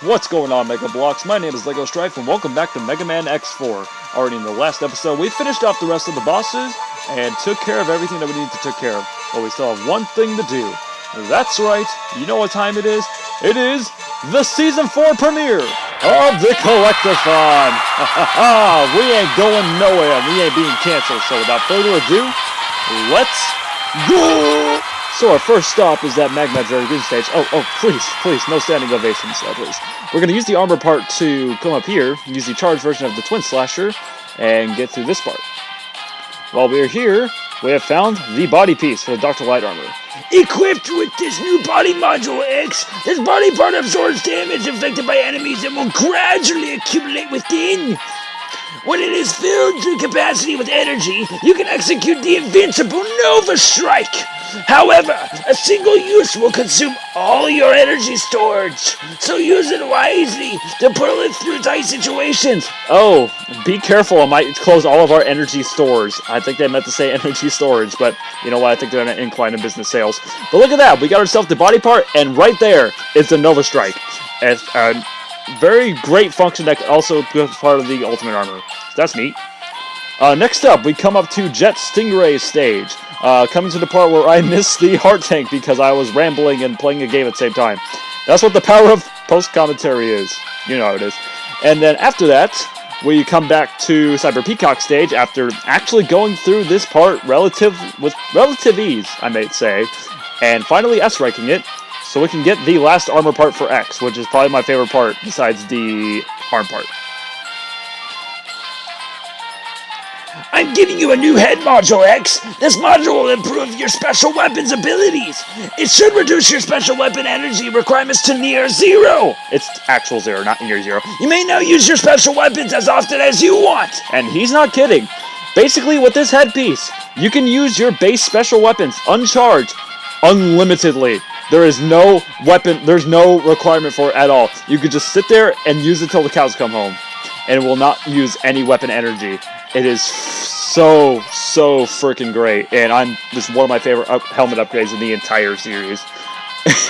What's going on, Mega Blocks? My name is Lego Strife, and welcome back to Mega Man X4. Already in the last episode, we finished off the rest of the bosses and took care of everything that we needed to take care of. But we still have one thing to do. That's right, you know what time it is? It is the Season 4 premiere of the Collectathon! We ain't going nowhere, we ain't being canceled, so without further ado, let's go! So our first stop is that Magma Dragon stage. Oh, please, no standing ovations, please. We're going to use the armor part to come up here, use the charged version of the Twin Slasher, and get through this part. While we're here, we have found the body piece for the Dr. Light armor. Equipped with this new body module X, this body part absorbs damage inflicted by enemies and will gradually accumulate within. When it is filled to capacity with energy, you can execute the invincible Nova Strike. However, a single use will consume all your energy storage, so use it wisely to pull it through tight situations. Oh, be careful, I might close all of our energy stores. I think they meant to say energy storage, but you know what, I think they're in an incline in business sales. But look at that, we got ourselves the body part, and right there is the Nova Strike. It's a very great function that also is part of the Ultimate Armor. So that's neat. Next up, we come up to Jet Stingray's stage. Coming to the part where I missed the heart tank because I was rambling and playing a game at the same time. That's what the power of post-commentary is. You know how it is. And then after that, we come back to Cyber Peacock stage after actually going through this part with relative ease, I might say. And finally S-ranking it, so we can get the last armor part for X, which is probably my favorite part besides the arm part. I'm giving you a new head module, X. This module will improve your special weapons abilities. It should reduce your special weapon energy requirements to near zero. It's actual zero, not near zero. You may now use your special weapons as often as you want. And he's not kidding. Basically, with this headpiece, you can use your base special weapons uncharged, unlimitedly. There is no weapon, there's no requirement for it at all. You could just sit there and use it till the cows come home. And it will not use any weapon energy. It is so freaking great, and this is one of my favorite helmet upgrades in the entire series.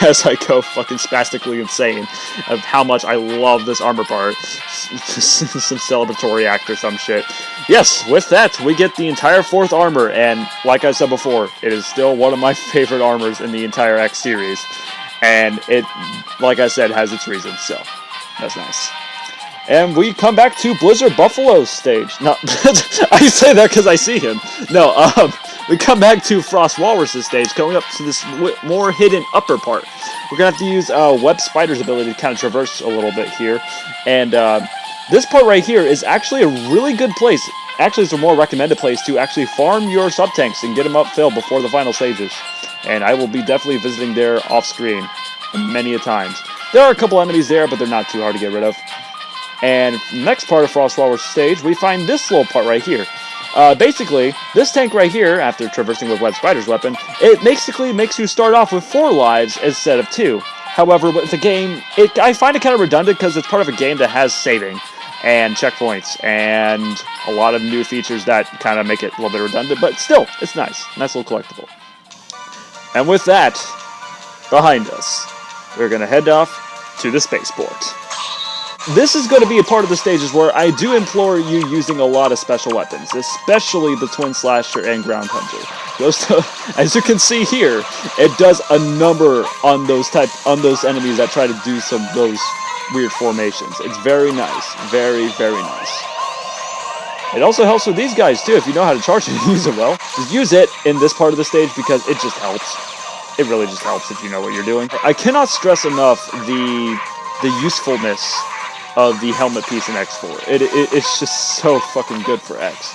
As I go fucking spastically insane of how much I love this armor part. Some celebratory act or some shit. Yes, with that, we get the entire 4th armor, and like I said before, it is still one of my favorite armors in the entire X series. And it, like I said, has its reasons, so that's nice. And we come back to Blizzard Buffalo's stage. No, I say that because I see him. No, we come back to Frost Walrus's stage, going up to this more hidden upper part. We're going to have to use Web Spider's ability to kind of traverse a little bit here. And this part right here is actually a really good place. Actually, it's a more recommended place to actually farm your sub-tanks and get them upfilled before the final stages. And I will be definitely visiting there off-screen many a times. There are a couple enemies there, but they're not too hard to get rid of. And next part of Frost Walrus stage, we find this little part right here. Basically, this tank right here, after traversing with Web Spider's weapon, it basically makes you start off with 4 lives instead of 2. However, with the game, I find it kind of redundant because it's part of a game that has saving and checkpoints and a lot of new features that kind of make it a little bit redundant, but still, it's nice. Nice little collectible. And with that behind us, we're going to head off to the spaceport. This is going to be a part of the stages where I do implore you using a lot of special weapons, especially the Twin Slasher and Ground Hunter. As you can see here, it does a number on those enemies that try to do those weird formations. It's very nice, very nice. It also helps with these guys too. If you know how to charge it and use it well, just use it in this part of the stage because it just helps. It really just helps if you know what you're doing. I cannot stress enough the usefulness of the helmet piece in X4. It's just so fucking good for X.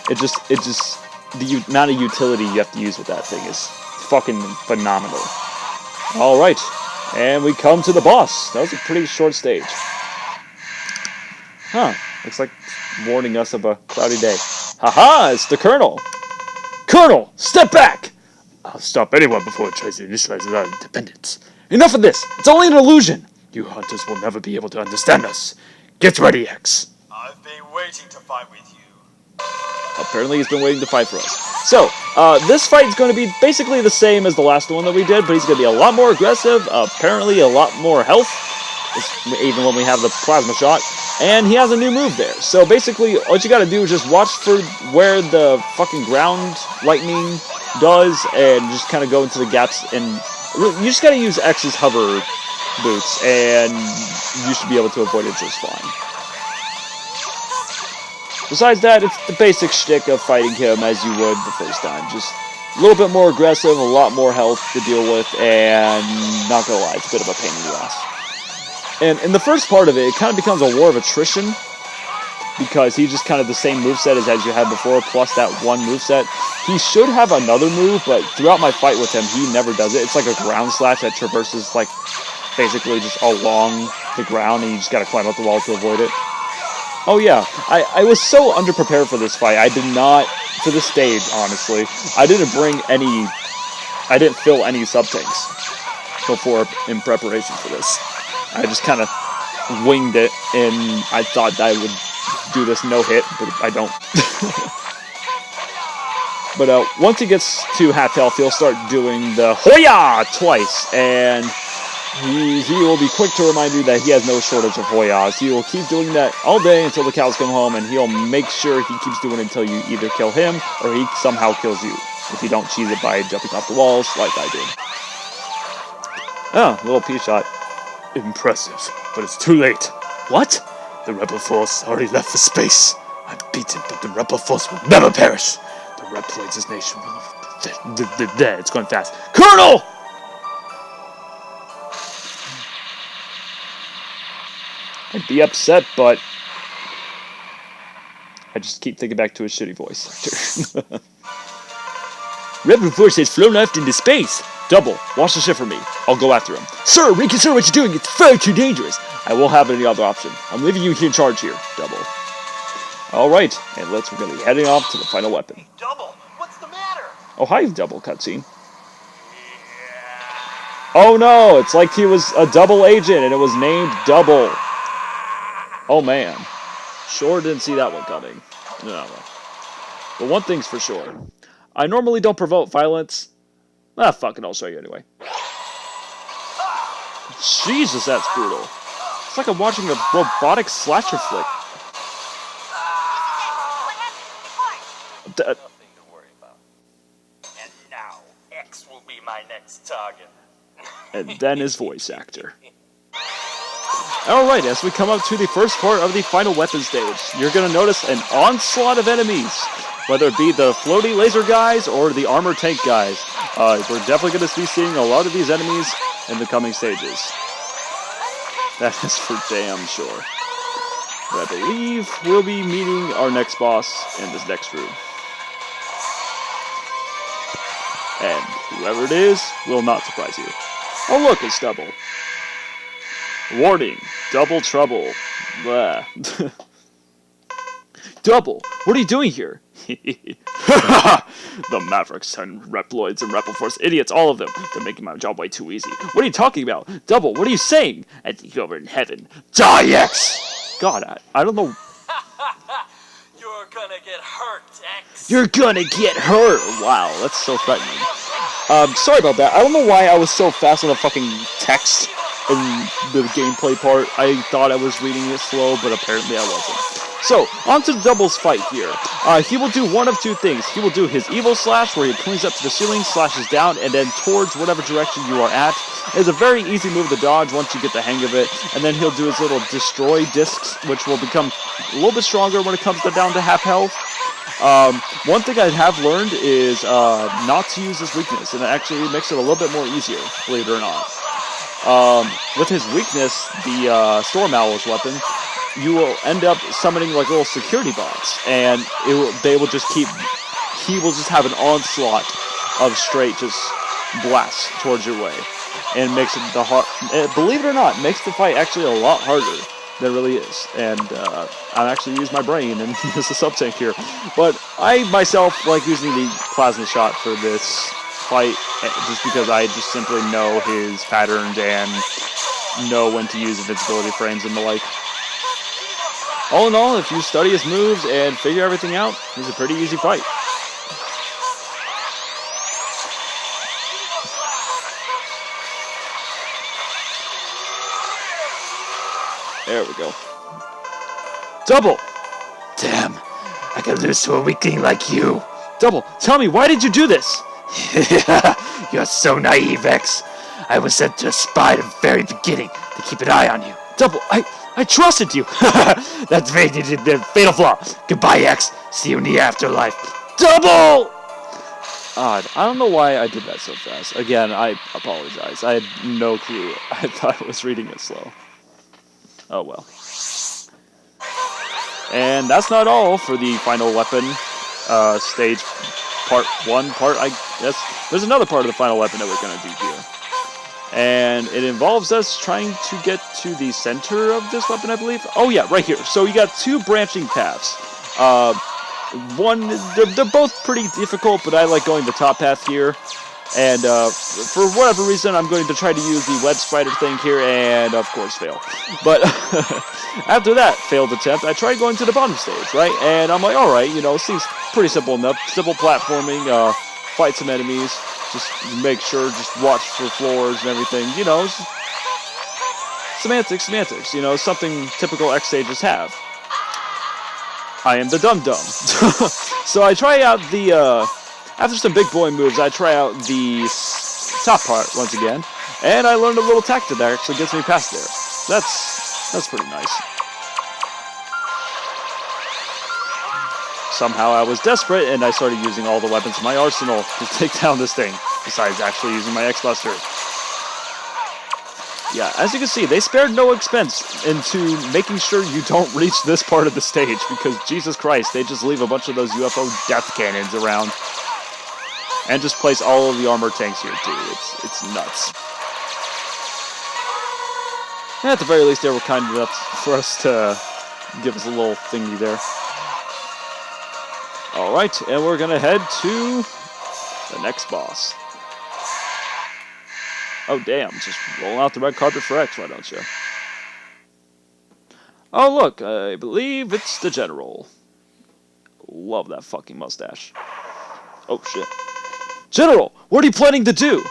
The amount of utility you have to use with that thing is fucking phenomenal. Alright, and we come to the boss. That was a pretty short stage. Huh, looks like warning us of a cloudy day. Haha, it's the Colonel! Colonel, step back! I'll stop anyone before it tries to initialize our independence. Enough of this! It's only an illusion! You hunters will never be able to understand us. Get ready, X. I've been waiting to fight with you. Apparently he's been waiting to fight for us. So, this fight is going to be basically the same as the last one that we did, but he's going to be a lot more aggressive, apparently a lot more health, even when we have the plasma shot, and he has a new move there. So basically, what you got to do is just watch for where the fucking ground lightning does, and just kind of go into the gaps, and you just got to use X's hover boots, and you should be able to avoid it just fine. Besides that, it's the basic shtick of fighting him as you would the first time. Just a little bit more aggressive, a lot more health to deal with, and not gonna lie, it's a bit of a pain in the ass. And in the first part of it, it kind of becomes a war of attrition, because he's just kind of the same moveset as you had before, plus that one moveset. He should have another move, but throughout my fight with him, he never does it. It's like a ground slash that traverses, like, basically just along the ground, and you just gotta climb up the wall to avoid it. Oh yeah, I was so underprepared for this fight. I did not, for this stage, honestly, I didn't fill any sub-tanks before in preparation for this. I just kind of winged it, and I thought I would do this no-hit, but I don't. But once he gets to half health, he'll start doing the Hoya twice, and he will be quick to remind you that he has no shortage of Hoyas. He will keep doing that all day until the cows come home, and he'll make sure he keeps doing it until you either kill him or he somehow kills you, if you don't cheese it by jumping off the walls like I did. Ah, little P-shot. Impressive, but it's too late. What? The Repliforce already left the space. I'm beaten, but the Repliforce will never perish. The Repliforce's nation will... There, it's going fast. Colonel! I'd be upset, but I just keep thinking back to his shitty voice. Repliforce has flown off into space. Double, watch the ship for me. I'll go after him. Sir, reconsider what you're doing. It's far too dangerous. I won't have any other option. I'm leaving you in charge here, Double. Alright, and we're going to be heading off to the final weapon. Hey, Double, what's the matter? Oh, hi, Double cutscene. Oh no, it's like he was a double agent and it was named Double. Oh man. Sure didn't see that one coming. No. But one thing's for sure. I normally don't provoke violence. Ah, fuck it, I'll show you anyway. Jesus, that's brutal. It's like I'm watching a robotic slasher flick. Nothing to worry about. And now, X will be my next target. And then his voice actor. Alright, as we come up to the first part of the final weapon stage, you're going to notice an onslaught of enemies. Whether it be the floaty laser guys or the armor tank guys. We're definitely going to be seeing a lot of these enemies in the coming stages. That is for damn sure. But I believe we'll be meeting our next boss in this next room. And whoever it is will not surprise you. Oh look, it's Double. Warning, double trouble. Blah. Double, what are you doing here? The Mavericks and Reploids and Repliforce idiots, all of them. They're making my job way too easy. What are you talking about? Double, what are you saying? I think you're over in heaven. Die, X! God, I don't know. You're gonna get hurt, X. You're gonna get hurt! Wow, that's so threatening. Sorry about that. I don't know why I was so fast on the fucking text in the gameplay part. I thought I was reading it slow, but apparently I wasn't. So, on to Double's fight here. He will do one of two things. He will do his evil slash, where he clings up to the ceiling, slashes down, and then towards whatever direction you are at. It's a very easy move to dodge once you get the hang of it. And then he'll do his little destroy discs, which will become a little bit stronger when it comes down to half health. One thing I have learned is not to use his weakness, and it actually makes it a little bit more easier, believe it or not. With his weakness, the Storm Owl's weapon, you will end up summoning like little security bots, and he will just have an onslaught of straight just blasts towards your way, and makes it believe it or not, makes the fight actually a lot harder than it really is. And I actually use my brain and use the sub-tank here, but I myself like using the plasma shot for this fight, just because I just simply know his patterns and know when to use invincibility frames and the like. All in all, if you study his moves and figure everything out, he's a pretty easy fight. There we go. Double! Damn, I could lose to a weakling like you. Double, tell me, why did you do this? You're so naive, X. I was sent to a spy at the very beginning to keep an eye on you. Double, I trusted you. That's the fatal flaw. Goodbye, X. See you in the afterlife. Double! Odd. I don't know why I did that so fast. Again, I apologize. I had no clue. I thought I was reading it slow. Oh well. And that's not all for the final weapon stage part 1 part, I guess. There's another part of the final weapon that we're going to do here. And it involves us trying to get to the center of this weapon, I believe. Oh yeah, right here. So you got 2 branching paths. They're both pretty difficult, but I like going the top path here. And for whatever reason, I'm going to try to use the web spider thing here, and of course fail. But after that failed attempt, I tried going to the bottom stage, right? And I'm like, alright, you know, it seems pretty simple enough. Simple platforming, fight some enemies, just make sure, just watch for floors and everything, you know. Semantics, you know, something typical X stages have. I am the dum-dum. So I try out the, after some big boy moves, I try out the top part once again, and I learned a little tactic that actually gets me past there. That's pretty nice. Somehow I was desperate, and I started using all the weapons in my arsenal to take down this thing, besides actually using my X-Buster. Yeah, as you can see, they spared no expense into making sure you don't reach this part of the stage, because Jesus Christ, they just leave a bunch of those UFO death cannons around. And just place all of the armor tanks here too. It's nuts. And at the very least, they were kind enough for us to give us a little thingy there. Alright, and we're gonna head to the next boss. Oh damn, just rolling out the red carpet for X, why don't you? Oh look, I believe it's the General. Love that fucking mustache. Oh shit. General, what are you planning to do?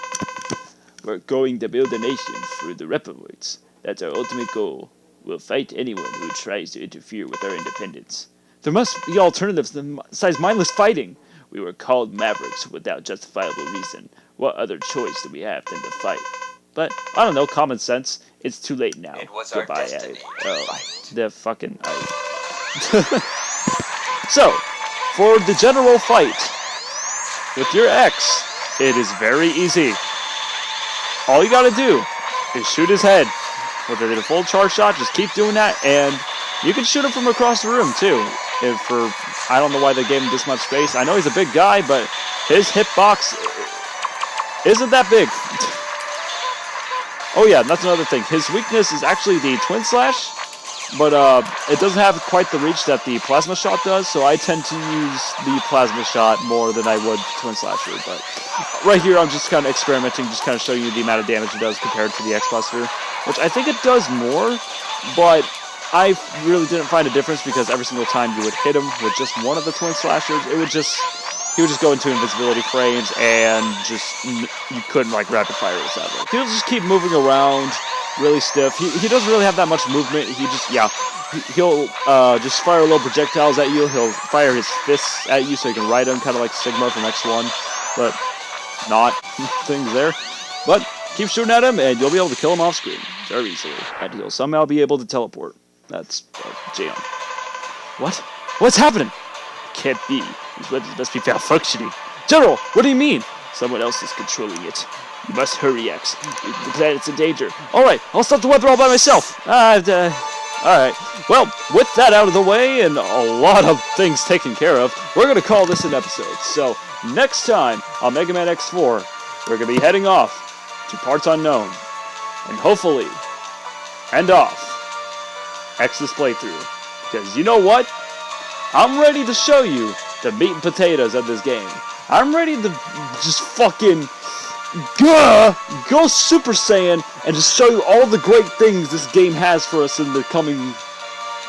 We're going to build a nation through the Repliforce. That's our ultimate goal. We'll fight anyone who tries to interfere with our independence. There must be alternatives besides mindless fighting. We were called Mavericks without justifiable reason. What other choice do we have than to fight? But, I don't know, common sense. It's too late now. It was Goodbye, our destiny to fight. The fucking... So, for the general fight, with your X, it is very easy. All you gotta do is shoot his head. Whether they did a full charge shot, just keep doing that, and you can shoot him from across the room, too. I don't know why they gave him this much space. I know he's a big guy, but his hitbox isn't that big. Oh yeah, that's another thing. His weakness is actually the Twin Slash, but it doesn't have quite the reach that the Plasma Shot does, so I tend to use the Plasma Shot more than I would Twin Slasher. But right here, I'm just kind of experimenting, just kind of showing you the amount of damage it does compared to the X-Buster, which I think it does more, but I really didn't find a difference because every single time you would hit him with just one of the Twin Slashers, he would just go into invisibility frames and you couldn't like rapid fire this out. He'll just keep moving around really stiff. He doesn't really have that much movement. He'll just fire little projectiles at you. He'll fire his fists at you so you can ride him, kind of like Sigma from X1, but not things there. But keep shooting at him and you'll be able to kill him off screen very easily. And he'll somehow be able to teleport. That's a jam. What? What's happening? Can't be. These weapons must be malfunctioning. General, what do you mean? Someone else is controlling it. You must hurry, X. The planet's in danger. Alright, I'll stop the weapon all by myself. Alright. Well, with that out of the way and a lot of things taken care of, we're going to call this an episode. So, next time on Mega Man X4, we're going to be heading off to Parts Unknown. And hopefully, end off X's playthrough. Because you know what? I'm ready to show you the meat and potatoes of this game. I'm ready to just fucking go Super Saiyan and just show you all the great things this game has for us in the coming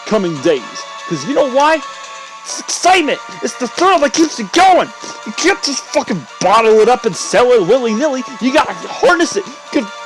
coming days. Because you know why? It's excitement. It's the thrill that keeps you going. You can't just fucking bottle it up and sell it willy-nilly. You gotta harness it. You can